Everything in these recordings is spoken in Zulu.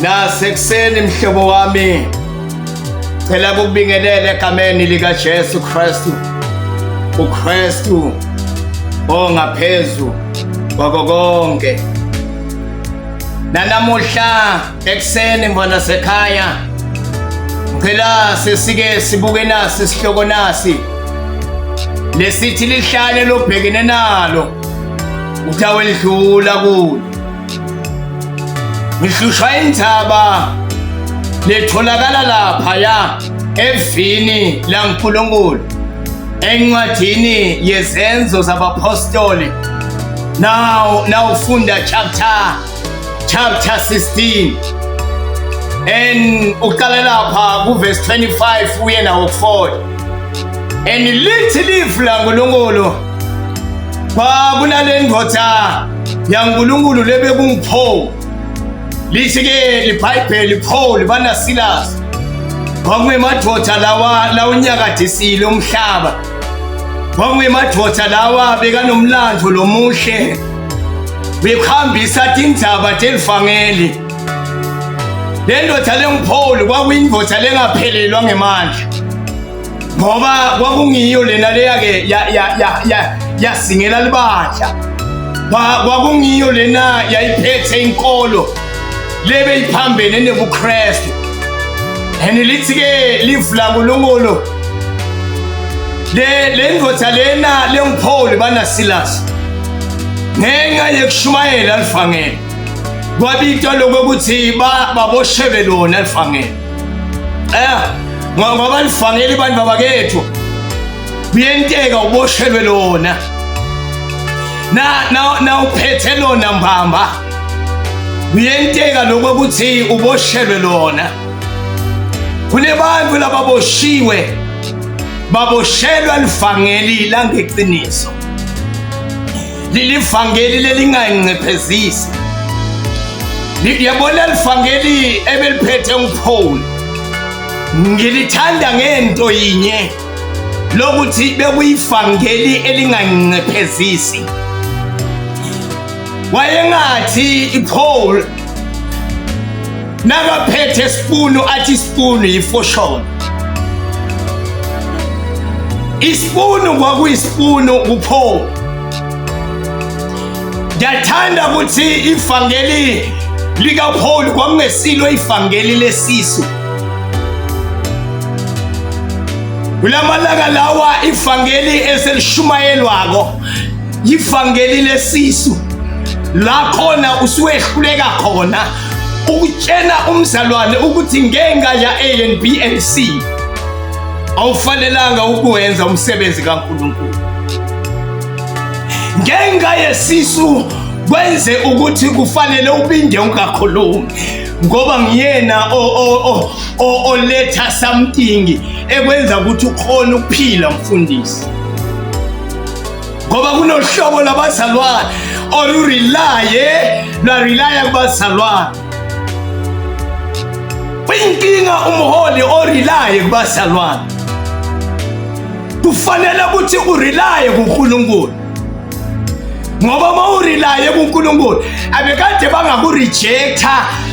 Nasekuseni mhlobo wami, cela ukubingelela egameni lika Jesu Kristu. uKristu ongaphezulu kwako konke. Nanamuhla ekuseni mbona sekhaya ngicela sesike sibuke nasi isihloko nasi lesithi lihlale lobhekene nalo uthawe lidlula kulo. Ngihlushwa indzaba letholakala lapha ya evini laNkulunkulu encwadini yezenzo zabapostoli. Now ufunda chapter 16 and uqala lapha ku verse 25 uye nawo 40. And lithi lifu laNkulunkulu kwakunalendodza yaNkulunkulu lebekungipho. Lithi ke iBhayibheli Paul bana Silas kwakungemadodza lawa unyakadisile umhlaba. Kwakungemadodza lawa bekanomlandvo lomuhle bekuhambisa tindzaba telivangeli. Lendodza lenguPaul kwakuyindvodza lengaphelelwa ngemandla ngoba kwakungiyo lena leyake yasingela libandla. Kwakungiyo lena yayiphethe inkolo lebe iphambene nebuKristu. And lithi ke lifu laNkulunkulu lendvodza lena lenguPaul bana Silas ngenxa yekushumayela livangeli kwabitwa lokuthi baboshelwe lona livangeli. Ngoba livangeli bantu babakethu kuyenteka uboshelwe lona na uphethe lona mbamba kuyenteka lokuthi uboshelwe lona. Kunebantu lababoshiwe baboshelwa livangeli langeqiniso, lilivangeli lelingayincephezisi. Yabona livangeli ebeliphethe uPaul ngilithanda ngento yinye lokuthi bekuyivangeli elingayincephezisi. Wayengathi iPaul nakaphethe isipunu athi isipunu yifosholo. Isipunu kwakuyisipunu kuPaul. Ngiyathanda ukuthi ivangeli likaPaul kwakungesilo ivangeli lesisu. Kulamalanga lawa ivangeli eselishumayelwako ivangeli lesisu. La khona usuwehluleka khona ukutshena umzalwane ukuthi ngenga ya A and B and C awufanelanga ukuwenza umsebenzi kaNkulunkulu. Ngenga yesisu kwenze ukuthi kufanele ubinde ungakhulumi ngoba ngiyena oletha something ekwenza ukuthi ukhona ukuphila mfundisi. Ngoba kunohlobo labazalwane olurelaya kubazalwane. Inkinga umholi orelaye kubazalwane kufanele ukuthi urelaye kuNkulunkulu ngoba mawurelaye kuNkulunkulu abekade bangakurejecta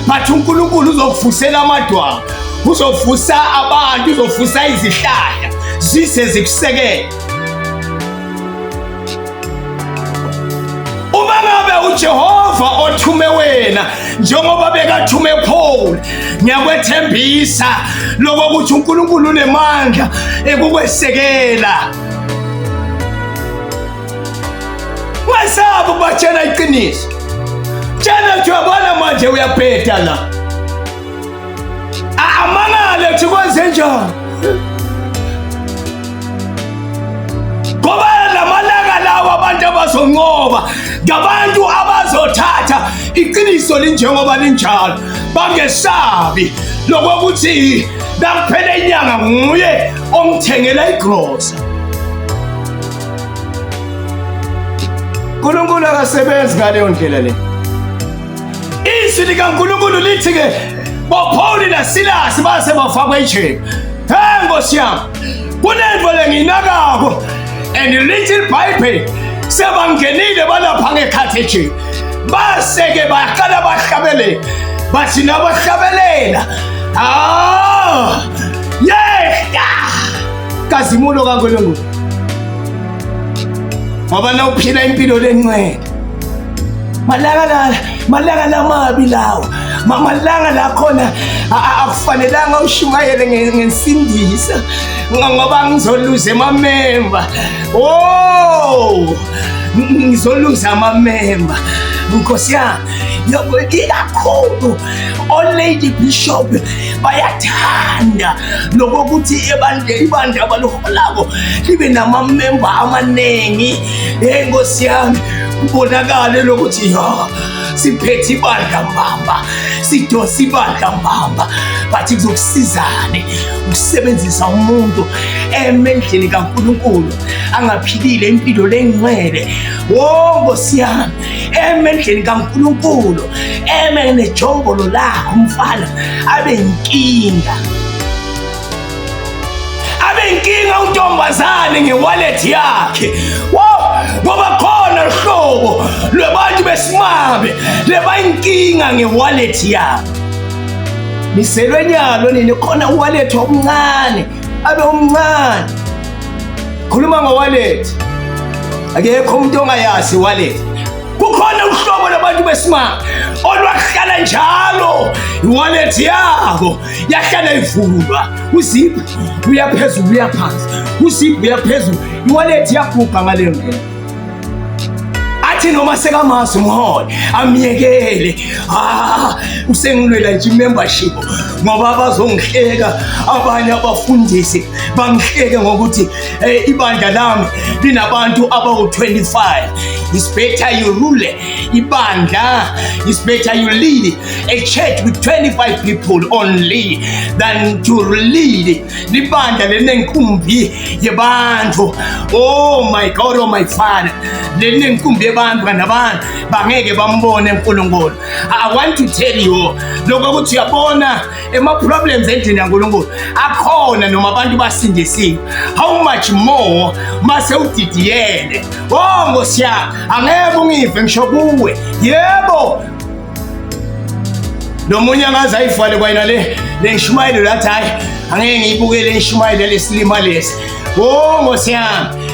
bathi uNkulunkulu uzokuvusela amadwala, uzovusa abantu, uzovusa izihlahla zise zikusekele. Uma ngabe uJehova othume wena njengoba bekathume Paul, ngiyakwethembisa lokuthi uNkulunkulu unemandla ekukwesekela. Wasabu batshela iqiniso. Tshela nje yabona manje uyabheda la. Amangale uthi kwenze njani? Ngoba lamalanga lawa abantu abazonqoba ngabantu abazothatha iqiniso linjengoba linjalo bangesabi lokuthi nakuphela inyanga nguye omthengela igrosa. uNkulunkulu akasebenzi ngaleyo ndlela le. Izwi likaNkulunkulu lithi ke boPaul naSilas base bafakwa ejele. Nkosi yami kunento lengiyinakako and lithi iBhayibheli sebangenile balapha ngekhathi ejele baseke baqala bahlabele bathi nabahlabelela kazimulo kaNkulunkulu ngoba nawuphila impilo lengcwele malanga lamabi lawo malanga la khona akufanelanga ushumayele ngesindisa ngoba ngizoluza amamemba ngizoluza amamemba Nkosi yami yokuthi kakhulu oLady Bishop bayathanda lokuthi ibandla abaloholako libe namamemba amanengi Nkosi yami kubonakala lokuthi siphethe ibandla mbamba sidosa ibandla mbamba bathi kuzokusizane ukusebenzisa umuntu emendleni kaNkulunkulu angaphilile impilo lengcwele Nkosi yami emendleni kaNkulunkulu nejombolo lakho umfana abe inkinga untombazane ngewallet yakhe ngoba khona uhlobo lwabantu besimame lebayinkinga ngewallet yakhe niselwe nyalo nini khona uwallet omncane abe umncane khuluma ngewallet akekho umuntu ongayazi iwallet kukhona uhlobo lwabantu besimame olwahlala njalo iwallet yabo yahlala ivulwa uzipho uyaphezulu uyaphansi uzipho uyaphezulu iwallet yaguga ngale ndlela athi noma sekamazi umholi amyekele usengilwela nje membership ngoba bazongihleka abanye abafundisi bangihleke ngokuthi ibandla lami linabantu abawu25 it's better you rule ibandla it's better you lead a church with 25 people only than to lead libandla lenenkumbi yebantu oh my God oh my Father lenenkumbi yebantu nabantu bangeke bambone uNkulunkulu I want to tell you lokho ukuthi uyabona ema problems endlini yaNkulunkulu akhona noma abantu basindisiwe how much more mase udidiyele Nkosi yami angeke ungive ngisho kuwe yebo nomunye angaze ayifale kwayina le ngishumayelo lathi hayi angeke ngiyibukele ngishumayelo lesilima lesi Nkosi yami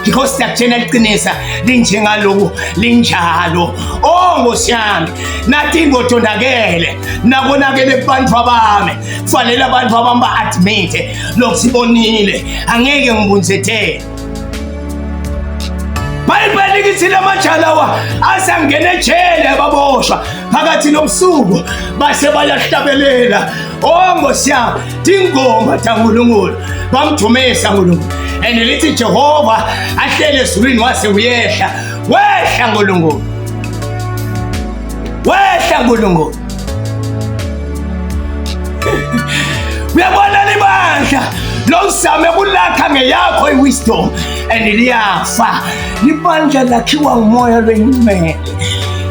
because siyakutshela liqinisa linjengaloku linjalo Nkosi yami nathi ngotondakele nakonakele kubantu abami kufanele abantu abami ba-admit lokusibonile angeke ngibunzethele Bayibhele kithi lamajalawa asangena ejele baboshwa phakathi nobusuku base bayahlabelela Nkosi yami ingoma kaNkulunkulu bamthumesa uNkulunkulu and lithi Jehova ahlele ezulwini wase uyehla wehla uNkulunkulu wehla uNkulunkulu uyabona libandla lozame kulakha ngeyakho iwisdom and liyafa libandla lakhiwa umoya lwengcwele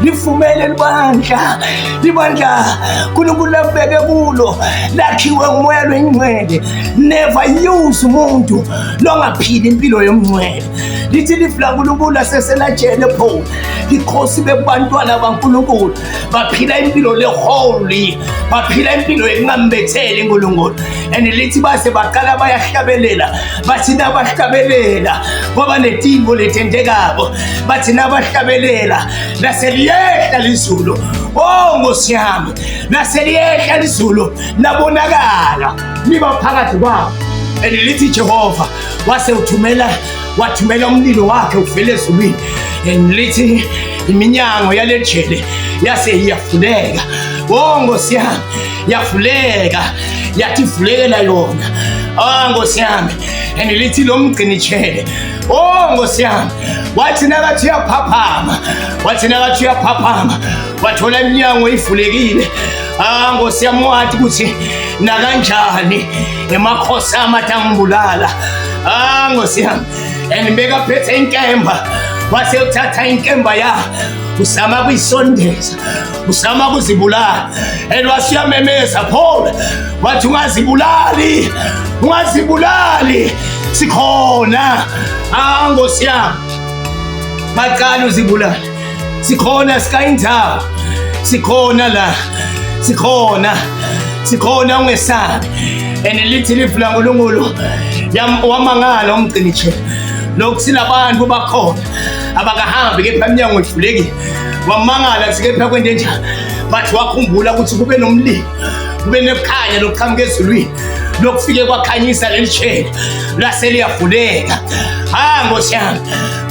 lifumele libandla uNkulunkulu abeke kulo lakhiwe umoya lwengcwele never use umuntu longaphili impilo yomngcwele lithi lifla uNkulunkulu aseselajele pho ikhosi bebantwana baNkulunkulu baphila impilo leholy baphila impilo engambethele uNkulunkulu and lithi base baqala bayahlabelela bathi nabahlabelela ngoba netimbo lethendekabo bathi nabahlabelela laseliyehla lizulu Nkosi yami laseliyehla lizulu labonakala liba phakathi kwabo and lithi Jehova wase wathumela umlilo wakhe uvele ezulwini and lithi iminyango yalejele yase iyafuleka Nkosi yami yafuleka yathi vulekela yona Nkosi yami and lithi lo mgcinijele Nkosi yami wathi nakathi uyaphaphama wathola iminyango ivulekile Nkosi yami wathi ukuthi nakanjani emakhosi amatangibulala Nkosi yami and bekaphethe inkemba wase uthatha inkemba ya usama kuyisondeza usama kuzibulala and wasiyamemeza Paul wathi ungazibulali sikhona Nkosi yami maqala uzibulala sikhona sikayindawo sikhona ungesabi. And lithi lifu laNkulunkulu wamangala umgciniche lokhu silabantu bakhona abakahambi kepha eminyango ivulekile wamangala sikepha kwento enjani bathi wakhumbula ukuthi kube nomlilo kube nekhanya lokuqhamuka ezulwini lokufike kwakhanyisa lelishele lase liyavuleka. Nkosi yami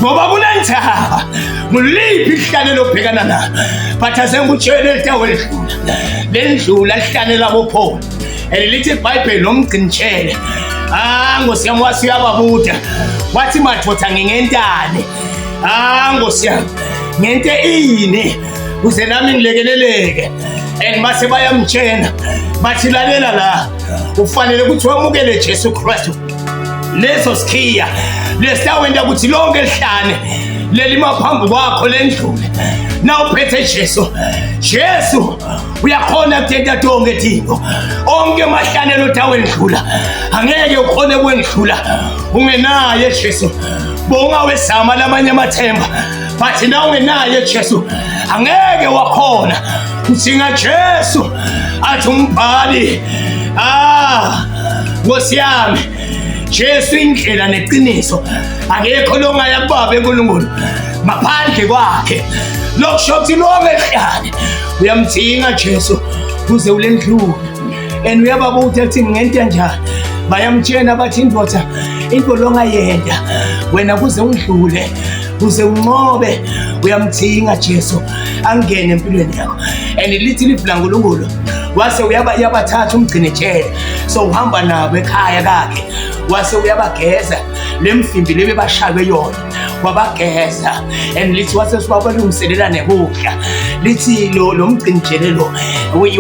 ngoba kunenthaba nguliphi ihlanelo obhekana nalo but asengutshele elitawe lendlula lihlanela bopholo elithi iBhayibheli lomgcinitshele. Nkosi yami wasi uyababuda wathi madoda ngingentane. Nkosi yami ngente ini uze nami ngilekeleleke. And mase bayamtshena bathi lalela la ufanele ukuthi wamukele Jesu Kristu leso sikhiya lesitawenda ukuthi lonke lihlane leli maphambi kwakho lendlule na uphethe Jesu uyakhona ukuthetha tonke thingo onke mahlanelo tawendlula angeke ukhone kwendlula ungenaye Jesu bonga wesama lamanye amathemba bathi na ungenaye Jesu angeke wakhona usinga Jesu athi umbhali. Nkosi yami Jesu indlela neqiniso akekho longaya kubaba eNkulunkulu ngaphandle kwakhe lokusho ukuthi lonke lihlane uyamdinga Jesu uze ulendlule. And uyababuthi ethi ngento njani bayamtshena bathi into longayenda wena kuze undlule uze unqobe uyamdinga Jesu angene empilweni yakho. And lithi lifu laNkulunkulu wase uyabathatha umgcinitshele so uhamba nabo ekhaya kakhe wase uyabageza lemfimbi lebe bashaywe yona wabageza. And lithi wase sibabalungiselela nekudla lithi lo mgcinitshele lo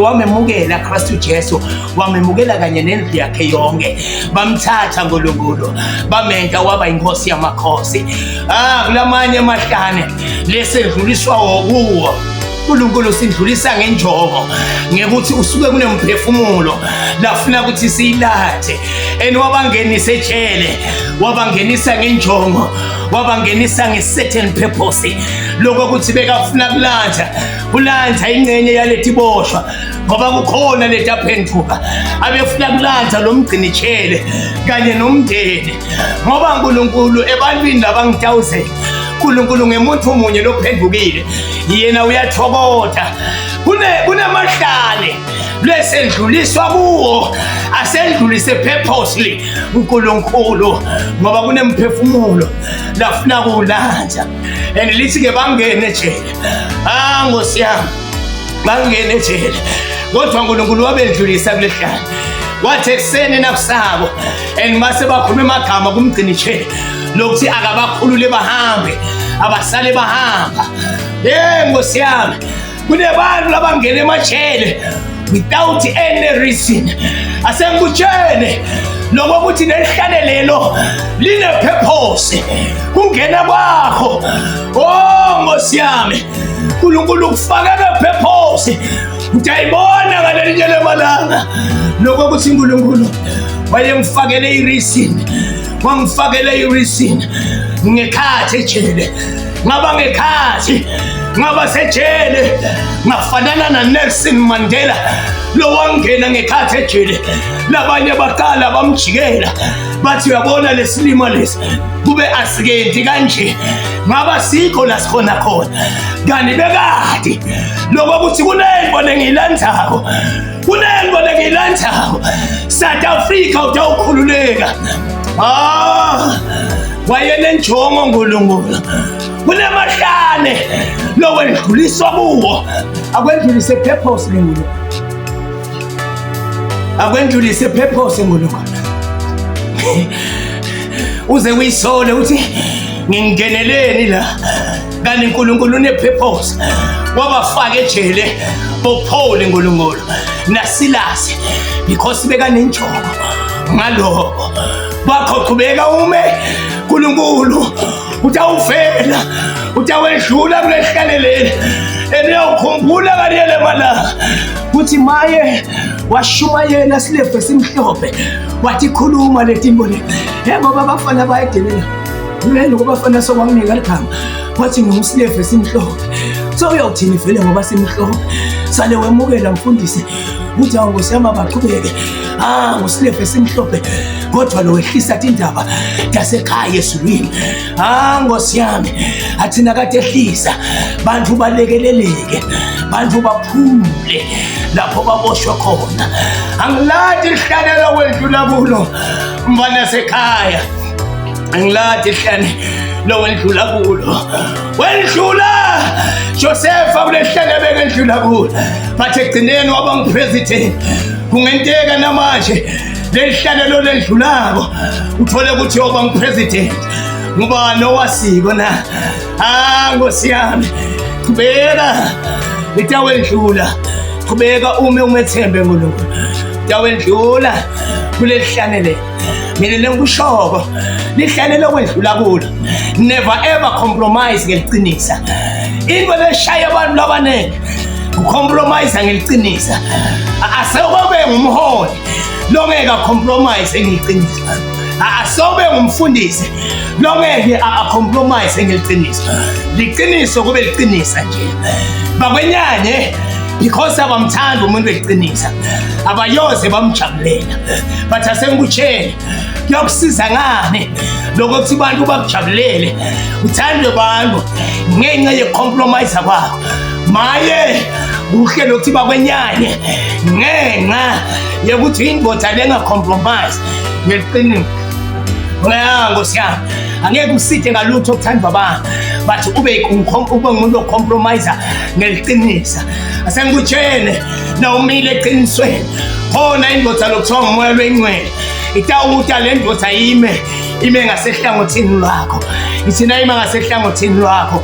wamemukela Kristu Jesu wamemukela kanye nendlu yakhe yonke bamthatha uNkulunkulu bamenza waba inkosi yamakhosi. Kulamanye amahlane lesedluliswa wokuwo uNkulunkulu sindlulisa ngenjongo ngekuthi usuke kunemphefumulo lafuna ukuthi siyilathe. And wabangenisa ejele wabangenisa ngenjongo wabangenisa ngecertain purpose lokho ukuthi bekafuna kulanda ingcenye yalethi boshwa ngoba kukhona letaphenduka abefuna kulanda lo mgcinitshele kanye nomndeni ngoba uNkulunkulu ebantwini labangithawuzela uNkulunkulu ngemuntu omunye lophendukile yena uyathokoza kunamahlane lesendluliswa kuwo asendlulise purposely uNkulunkulu ngoba kunemphefumulo lafuna kulanda. And lithi ke bangene ejele. Nkosi yami bangene ejele kodwa uNkulunkulu wabendlulisa kulehlane wathi ekseni nakusabo. And mase bakhuluma amagama kumgcinitshele lokuthi akabakhulule bahambe abasale bahamba. Nkosi yami kunebantu labangena emajele without any reason. Asengutshele lokuthi nelihlane lelo line purpose kungena kwakho. Nkosi yami uNkulunkulu kufakele purpose utayibona ngalelinye lemalanga lokuthi uNkulunkulu wayemfakele ireason wangifakele ireason ngekhathi ejele ngaba sejele ngafanana naNelson Mandela lo wangena ngekhathi ejele labanye baqala bamjikela bathi uyabona lesilimo lesi kube asikendi kanje ngaba sikho la sikhona khona kanti bekade lokuthi kunengono engiyilandzako South Africa utawukhululeka. Wayenenjongo uNkulunkulu kunemahlane lowendluliswa kuwo akwendlulise purpose leNkulunkulu akwendlulise purpose eNkulunkulu uze uyisole uthi ngingeneleni la kanti uNkulunkulu unepurpose wabafaka ejele boPaul uNkulunkulu naSilasi because bekanenjongo ngalokho baqhubeka ume uNkulunkulu utawuvela utawedlula kulehlaleleli eniyokhumbula kalele malanga kuthi maye washumayela silefe simhlophe wathi khuluma letimbo le ngoba abafana bayedelela Vele kubafana sokwanginika ligama wathi ngumslevu esimhlophe. So uyawuthini vele ngoba simhlophe? Sale wemukela mfundisi uthi awungosiyama baqhubeke. Nguslevu esimhlophe kodwa lo wehlisa indaba yasekhaya esulwini. Ngosiyami athina kade ehlisa bantu balekeleleke, bantu baphumule lapho baboshwe khona. Angilathi ihlanela wendlula kulo mfana sekhaya. Angilathi ihlane lo wendlula kulo. Wendlula Joseph akulehlane bekendlula kulo. Bathe egcineni waba ngupresident. Kungenteka namanje lehlane lo lendlulako uthole ukuthi yoba ngupresident. Ngoba nowasiko na. Ngosiyami qhubeka itawendlula. Qhubeka umethembe uNkulunkulu. Itawendlula kulehlane le. Mina ngikushoko lihlane lokwendlula kulo. Never ever compromise ngeliqinisa. Into leshaya abantu labanene ucompromise ngeliqinisa. Asobe ngumholi longeka compromise ngeliqinisa. Asobe ngumfundisi longeke compromise ngeliqinisa. Liqiniso kube liqinisa nje. Bakwenyanye because abamthanda umuntu weqinisa abayoze bamjabulela. But asengikutshela kuyokusiza ngane lokuthi abantu bakujabulele uthandwe abantu ngenxa ye-compromise kwakho. Maye kuhle lokuthi bakwenyanye ngenxa yokuthi indoda lenga-compromise ngeliqiniso. Ngosiyami angeke usithe ngalutho okuthandwa abantu but ube umuntu ocompromise ngeliqinisa. Asengikutshele na umile eqinisweni khona indoda lokuthiwa ngumoya lwengcwele itawuta le ndoda ime ngasehlangothini lwakho. Ithina ima ngasehlangothini lwakho.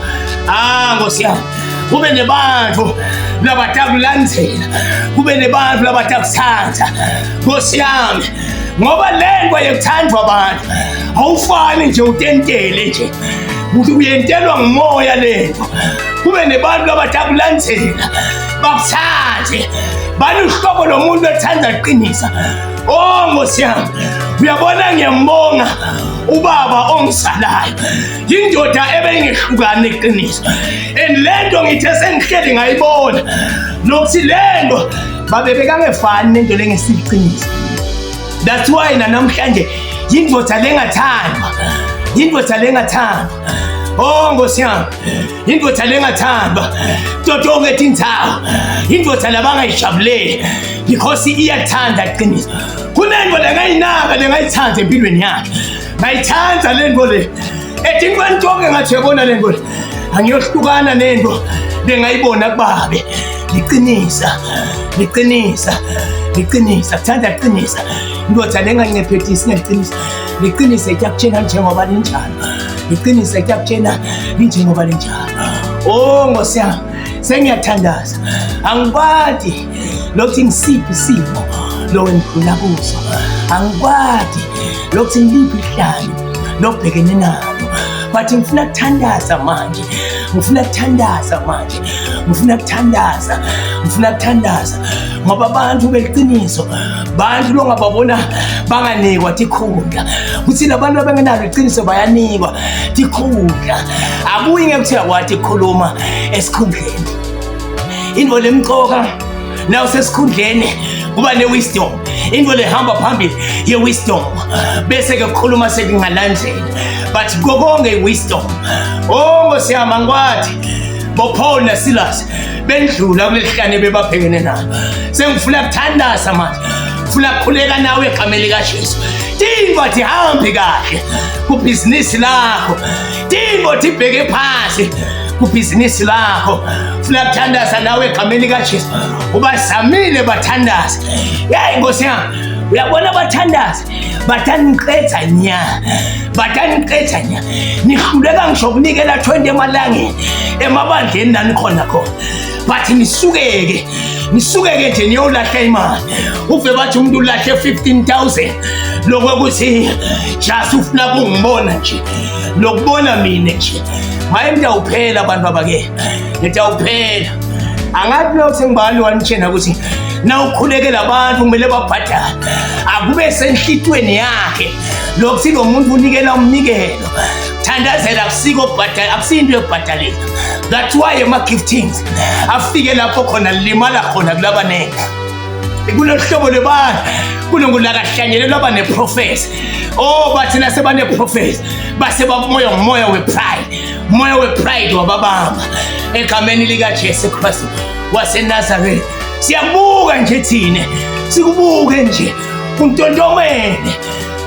Ngosiyami kube nebantu labatakulandzela, kube nebantu labatakuthanda. Ngosiyami ngoba lento yekuthandwa abantu awufani nje utentele nje uyentelwa ngumoya lento. Kube nebantu labatakulandzela bakuthande baluhlobo lomuntu ethanda liqinisa. Ngosiyami uyabona ngiyambonga ubaba ongizalayo indoda ebengehlukane eqinisa. And lento ngithe sengihleli ngayibona nokuthi lento babebekangefani nento lengesiqinisa. That's why namhlanje indoda lengathandwa, indoda lengathandwa. Ngosiyami indoda lengathandwa totonke tindzawo, indoda labangayijabuleli because iyathanda iqiniso. Kunento lengayinaka lengayithanda empilweni yakhe. Ngayithanda lento le etintweni tonke ngathi yabona lento le angiyohlukana nento lengayibona kubabe. Liqinisa, liqinisa, liqinisa, kuthanda liqinisa. Indoda lengancephethisi ngeliqinisa. Liqinisa itakutshena njengoba linjalo. Liqinisa itakutshena linjengoba linjalo. Ngosiyami sengiyathandaza. Angikwadi lokuthi ngisiphi isimo lo wendlula kuso. Angikwadi lokuthi ngiliphi ihlane lokubhekene nalo. But ngifuna ukuthandaza manje. Ngifuna ukuthandaza manje. Ngifuna ukuthandaza. Ngifuna ukuthandaza ngoba abantu beliqiniso bantu longababona banganikwa tikhundla. Kuthi labantu abangenalo iqiniso bayanikwa tikhundla. Akuyi ngekuthi yakwathi ukukhuluma esikhundleni. Into lemqoka naw sesikhundleni kuba ne-wisdom. Into lehamba phambili ye-wisdom bese ke ukukhuluma sekungalandlela. But konke i-wisdom. Ngosiyami angikwathi boPaul naSilas bendlula kulehlane bebabhekene nalo. Sengifuna ukuthandaza manje. Ngifuna ukukhuleka nawe egameni likaJesu. Dingo tihambe kahle kubhizinisi lakho. Dingo tibheke phansi kubhizinisi lakho. Ngifuna ukuthandaza nawe egameni likaJesu. Ubazamile bathandaza. Ngosiyami uyabona bathandaza bataniqetha nya. Bataniqetha nya. Nihluleka ngisho ukunikela 20 emalangeni emabandleni nanikhona khona. Bathi nisukeke nje niyolahla imali. Uve bathi umuntu ulahle 15,000 lokuthi just ufuna ukungibona nje lokubona mina nje. Maye ngiyawuphela abantu abake. Ngiyawuphela. Angathi lo sengibali wanitshena ukuthi na ukhulekela abantu kumele babhadale. Akube senhlitweni yakhe lokuthi lo muntu unikela umnikelo. ukuthandazela akusinto yokubhadaleka. That's why ama-giftings afike lapho khona limala khona kulabanengi. Kulohlobo lwebantu kunongulakahlanyelelwa abaneprofesi. Bathina sebaneprofesi base bamoya ngomoya wepride, moya wepride wababamba egameni likaJesu Kristu waseNazaretha. Siyakubuka nje thina, sikubuke nje untontomene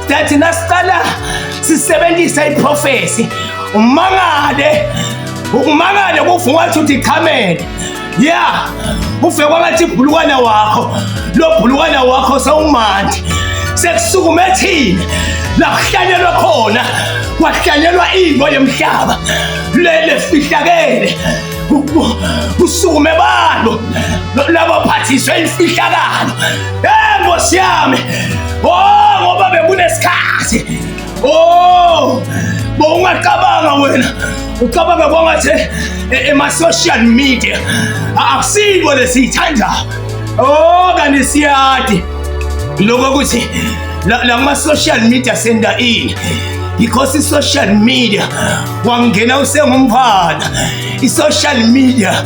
that nasiqala sisebenzisa iprofesi umangale kuvuka wathi uthi khamele ufike kwangathi ibhulukwana wakho lo bhulukwana wakho sawumandi sekusukuma ethini la kuhlanyelwa khona kwahlanyelwa into yemhlaba lele fihlakele usukume balo labaphathiswe ifihlakalo Nkosi yami ngoba bekunesikhathi bowungacabanga wena ucabanga kwangathi ema-social media akusibo lesiyithandayo kanti siyadi lokho ukuthi la kuma-social media senda ini because i-social media wangena usengumfana. I-social media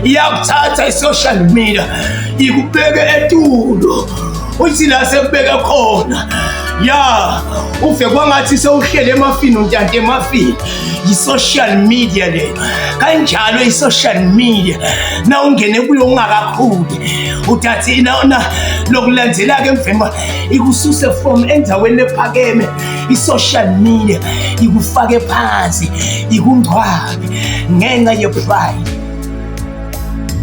iyakuthatha i-social media ikubeke etulo uthi la sekubeke khona ufe kwangathi sewuhlele emafini untante emafini yi-social media leyo. Kanjalo i-social media na ungene kuyo ungakakhuli utathi lokulandzela-ke emveni ikususe from endaweni ephakeme. I-social media ikufake phansi ikungcwabe ngenxa ye-pride,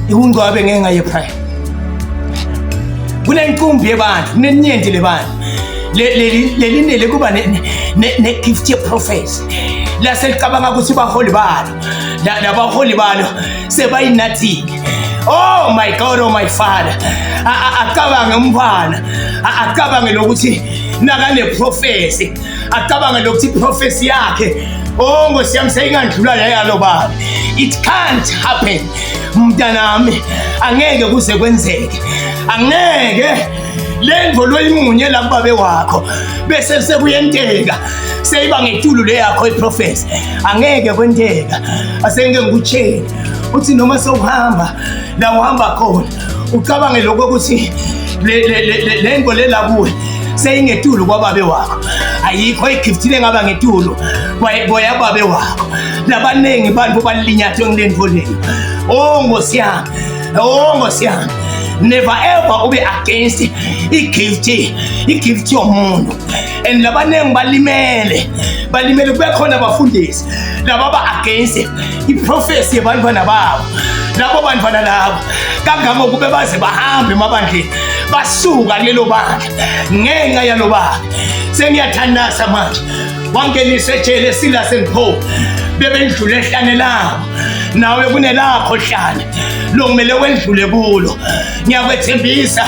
ikungcwabe ngenxa ye-pride. Kunenkumbi yebantu, kuneninyenti lebantu lelindele kuba ne-gift ye-prophecy laselicabanga ukuthi baholi balo labaholi balo sebayinathile. Oh my God, oh my Father, acabange umfana, acabange lokuthi nakane-prophecy, acabange lokuthi i-prophecy yakhe Nkosi yami seyingandlula yalo baba. It can't happen mntanami, angeke kuze kwenzeke, angeke lento loyimunye la kubabe wakho bese sekuyenteka seyiba ngetulo le yakho iprofesi. Angeke kwenteka. Asengeke ngikutshele uthi noma sewuhamba la uhamba khona ucabange lokho ukuthi lento le lakuwe seyingetulo kwababe wakho. Ayikho igift lengaba ngetulo boya babe wakho. Labanengi bantu balinyathwe ngilento leyo. Nkosi yami, Nkosi yami, never ever ube against igift yomuntu. And labanengi balimele kube khona abafundisi laba against iprofesi yabantwana babo. Labo bantwana labo kangamo kube baze bahambe emabandleni basuka lelo bandla ngenxa yalo baba. Sengiyathandaza manje wangeniswe ejele eSilas and Paul bebendlule ehlane labo, nawe kunelakho hlane lo kumele wendlule kulo. Ngiyakwethembisa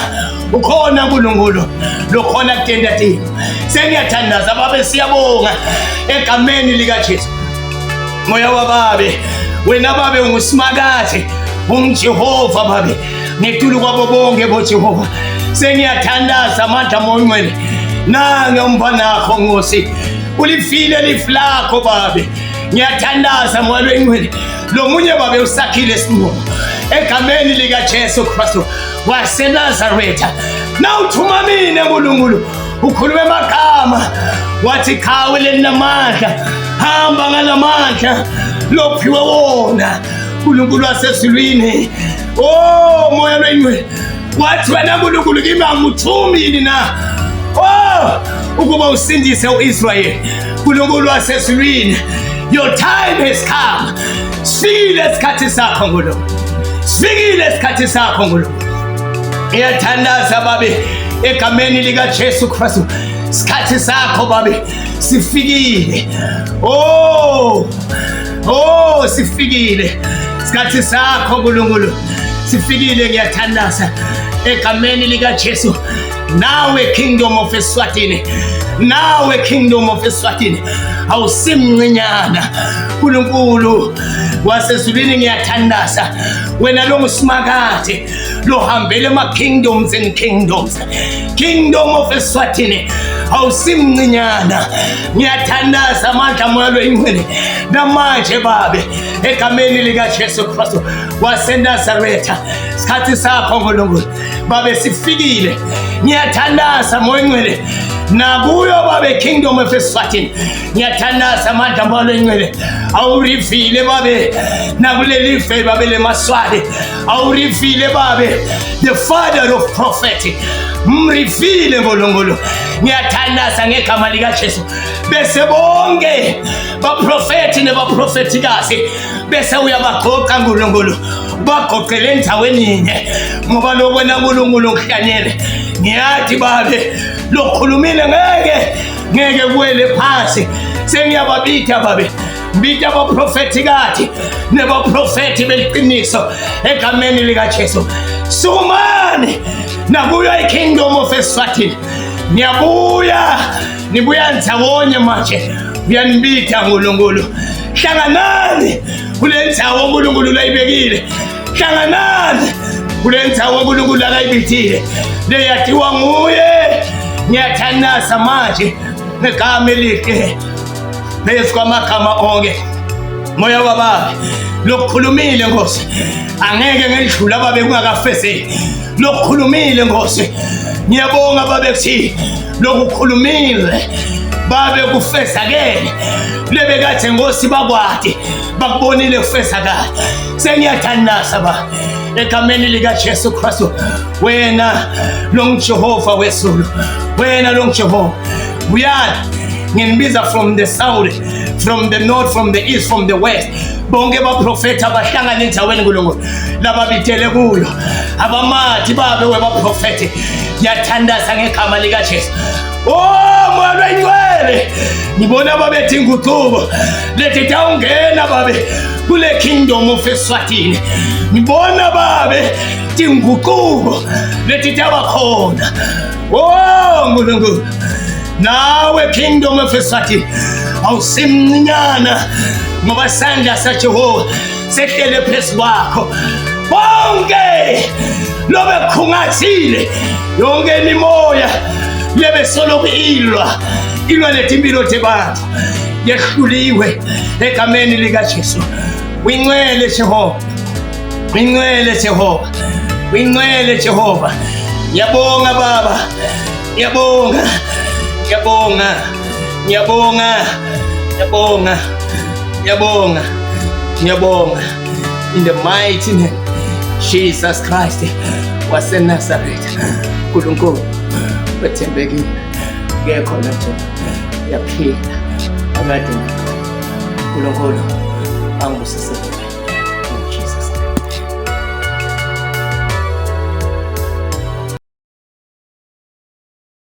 ukhona uNkulunkulu lokhona kutentatini. Sengiyathandaza babe, siyabonga egameni likaJesu. Moya wababe, wena babe ungusimakade, unguJehova babe, ngetulo kwabo bonke boJehova. Sengiyathandaza amandla mongcwele nange umfanakho Nkosi ulifile liflakho babe. Ngiyathandaza moya wengcwele lo munye babe usakhile isinqumo egameni likaJesu Kristu waseNazaretha. Nawuthuma mina Nkulunkulu ukhulume amagama wathi khawe lenamandla, hamba ngalamandla lophiwe wona uNkulunkulu wasezulwini. Moya wengcwele wathi wena Nkulunkulu kimi anguthumile na ukuba usindise uIsrayeli. uNkulunkulu wasezulwini, your time has come. Sifikile isikhathi sakho Nkulunkulu, sifikile isikhathi sakho Nkulunkulu. Ngiyathandaza babe egameni likaJesu Kristu, isikhathi sakho babe sifikile. Sifikile isikhathi sakho Nkulunkulu, sifikile. Ngiyathandaza egameni likaJesu. Nawe Kingdom of Eswatini, nawe Kingdom of Eswatini awusimncinyana. uNkulunkulu wasezulwini ngiyathandaza wena lo ngusimakade lohambele ama-kingdoms and kingdoms. Kingdom of Eswatini awusimncinyana. Ngiyathandaza amandla moya oyingcwele namanje babe egameni lika Jesu Kristu waseNazaretha. Isikhathi sakho nkulunkulu babe sifikile. Ngiyathandaza moya oyingcwele nakuyo babe Kingdom of Eswatini. Ngiyathandaza amandla moya oyingcwele awurivile babe nakuleli fe babe lemaswali. Awurivile babe the father of prophet. Mrivile nkulunkulu. Ngiyathandaza ngegama lika Jesu bese bonke baprofeti nebaprofetikazi bese uyabagoqa nkulunkulu bagoqele endaweni inye ngoba lokwena nkulunkulu ngihlanyele. Ngiyathi babe lokhulumile ngeke kuwele phansi. Sengiyababitha babe mbitha abaprofetikazi nebaprofeti beliqiniso egameni lika Jesu. Sukumane nakuyo iKingdom of Eswatini. Nibuya ndzawonye manje uyanibitha nkulunkulu. Hlanganani kule ndzawo unkulunkulu layibekile. Hlanganani kule ndzawo unkulunkulu akayibithile leyatiwa nguye. Ngiyathandaza manje ngegama elihle phezu kwamagama onke. Moya wababe lokukhulumile Nkosi angeke ngedlula babe kungakafezeki. Lokukhulumile Nkosi ngiyabonga babe kuthi lokukhulumile babe kufezakele lebekade Nkosi bakwadi bakubonile kufezakala. Sengiyathandaza ba egameni lika Jesu Kristu wena longjehova wesulu wena longjehova uyani nginibiza from the south, from the north, from the east, from the west. Bonke baprofeta bahlangana endaweni nkulunkulu lababitele kuyo abamathi babe webaprofeti. Ngiyathandaza ngegama lika Jesu. Moya oyingcwele ngibona babethi inguquko lethi tawungena babe kule Kingdom of Eswatini. Ngibona babe inguquko lethi tabakhona. Nkulunkulu nawe Kingdom of Eswatini awusimncinyana ngoba isandla saJehova sehlele phezu kwakho. Bonke lobe khungathile yonke imimoya lebe solo ilwa lethi impilo zebantu yehluliwe egameni lika Jesu. Uyingcwele Jehova, uyingcwele Jehova, uyingcwele Jehova. Ngiyabonga baba, ngiyabonga, ngiyabonga, ngiyabonga, ngiyabonga, ngiyabonga, ngiyabonga. In the mighty name Jesus Christ waseNazaretha. Nkulunkulu wethembekile ngekho nje yaphila akade nkulunkulu angibusise.